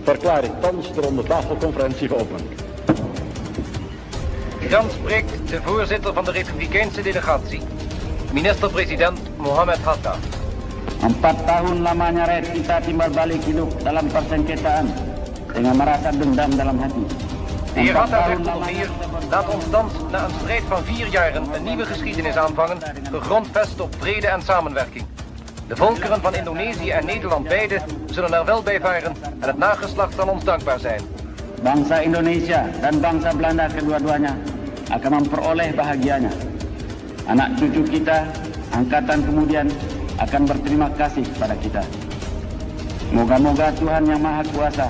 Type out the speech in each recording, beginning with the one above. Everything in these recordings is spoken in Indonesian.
verklaar ik thans de ronde-tafelconferentie geopend. Dan spreekt de voorzitter van de Republikeinse delegatie, minister-president Mohammed Hatta. 4 tahun lamanya rakyat kita timbal balik hidup dalam persengketaan dengan merasa dendam dalam hati. De heer Hatta zegt onder meer, laat ons thans na een strijd van 4 jaren een nieuwe geschiedenis aanvangen, gegrondvest op vrede en samenwerking. De volkeren van Indonesië en Nederland beide zullen er wel bij varen en het nageslacht zal ons dankbaar zijn. Bangsa Indonesia dan bangsa Belanda kedua-duanya akan memperoleh bahagianya. Anak cucu kita, angkatan kemudian akan berterima kasih pada kita. Moga-moga Tuhan Yang Maha Kuasa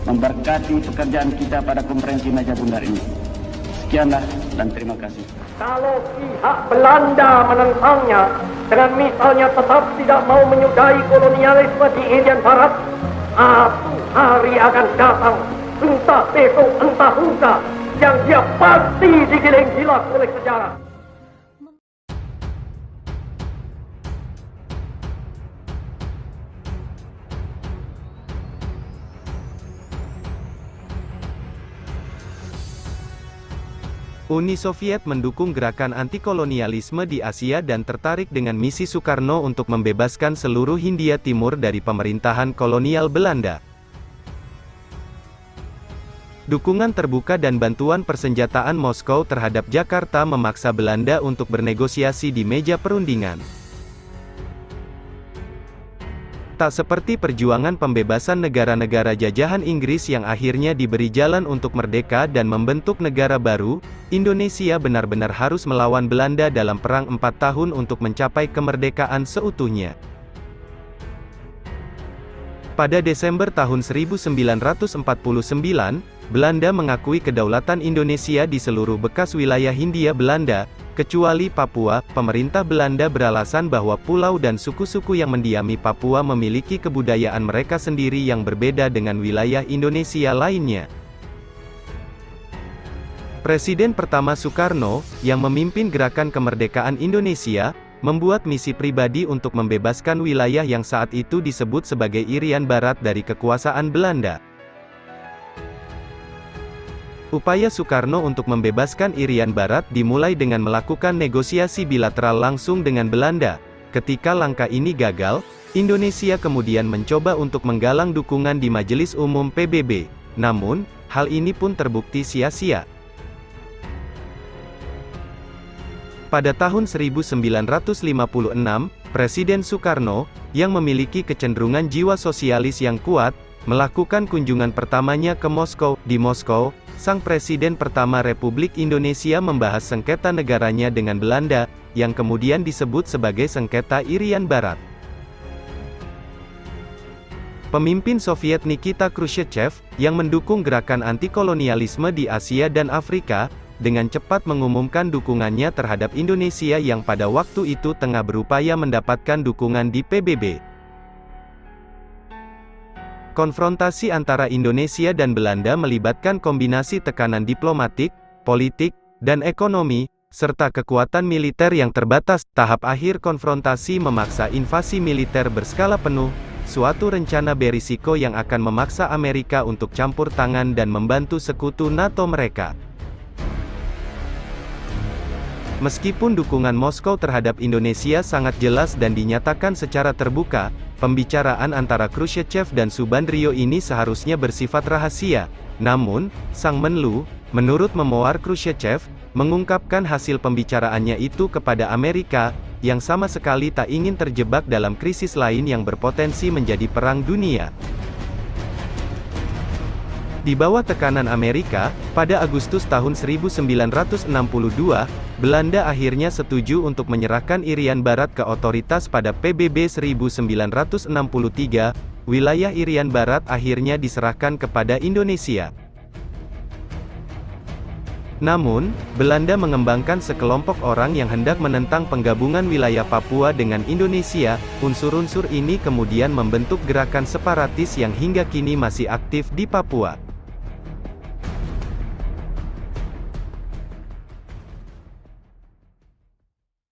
memberkati pekerjaan kita pada konferensi meja bundar ini. Sekianlah dan terima kasih. Kalau pihak Belanda menentangnya dengan misalnya tetap tidak mau menyudahi kolonialisme di Irian Barat, satu hari akan datang, entah besok entah lusa, yang dia pasti digiling gila oleh sejarah. Uni Soviet mendukung gerakan anti-kolonialisme di Asia dan tertarik dengan misi Soekarno untuk membebaskan seluruh Hindia Timur dari pemerintahan kolonial Belanda. Dukungan terbuka dan bantuan persenjataan Moskow terhadap Jakarta memaksa Belanda untuk bernegosiasi di meja perundingan. Tak seperti perjuangan pembebasan negara-negara jajahan Inggris yang akhirnya diberi jalan untuk merdeka dan membentuk negara baru, Indonesia benar-benar harus melawan Belanda dalam Perang 4 tahun untuk mencapai kemerdekaan seutuhnya. Pada Desember tahun 1949, Belanda mengakui kedaulatan Indonesia di seluruh bekas wilayah Hindia Belanda, kecuali Papua. Pemerintah Belanda beralasan bahwa pulau dan suku-suku yang mendiami Papua memiliki kebudayaan mereka sendiri yang berbeda dengan wilayah Indonesia lainnya. Presiden pertama Soekarno, yang memimpin gerakan kemerdekaan Indonesia, membuat misi pribadi untuk membebaskan wilayah yang saat itu disebut sebagai Irian Barat dari kekuasaan Belanda. Upaya Soekarno untuk membebaskan Irian Barat dimulai dengan melakukan negosiasi bilateral langsung dengan Belanda. Ketika langkah ini gagal, Indonesia kemudian mencoba untuk menggalang dukungan di Majelis Umum PBB. Namun, hal ini pun terbukti sia-sia. Pada tahun 1956, Presiden Soekarno, yang memiliki kecenderungan jiwa sosialis yang kuat, melakukan kunjungan pertamanya ke Moskow. Di Moskow, sang presiden pertama Republik Indonesia membahas sengketa negaranya dengan Belanda, yang kemudian disebut sebagai sengketa Irian Barat. Pemimpin Soviet Nikita Khrushchev, yang mendukung gerakan anti-kolonialisme di Asia dan Afrika, dengan cepat mengumumkan dukungannya terhadap Indonesia yang pada waktu itu tengah berupaya mendapatkan dukungan di PBB. Konfrontasi antara Indonesia dan Belanda melibatkan kombinasi tekanan diplomatik, politik, dan ekonomi, serta kekuatan militer yang terbatas. Tahap akhir konfrontasi memaksa invasi militer berskala penuh, suatu rencana berisiko yang akan memaksa Amerika untuk campur tangan dan membantu sekutu NATO mereka. Meskipun dukungan Moskow terhadap Indonesia sangat jelas dan dinyatakan secara terbuka, pembicaraan antara Khrushchev dan Subandrio ini seharusnya bersifat rahasia. Namun, Sang Menlu, menurut memoar Khrushchev, mengungkapkan hasil pembicaraannya itu kepada Amerika, yang sama sekali tak ingin terjebak dalam krisis lain yang berpotensi menjadi perang dunia. Di bawah tekanan Amerika, pada Agustus tahun 1962, Belanda akhirnya setuju untuk menyerahkan Irian Barat ke otoritas pada PBB 1963, wilayah Irian Barat akhirnya diserahkan kepada Indonesia. Namun, Belanda mengembangkan sekelompok orang yang hendak menentang penggabungan wilayah Papua dengan Indonesia. Unsur-unsur ini kemudian membentuk gerakan separatis yang hingga kini masih aktif di Papua.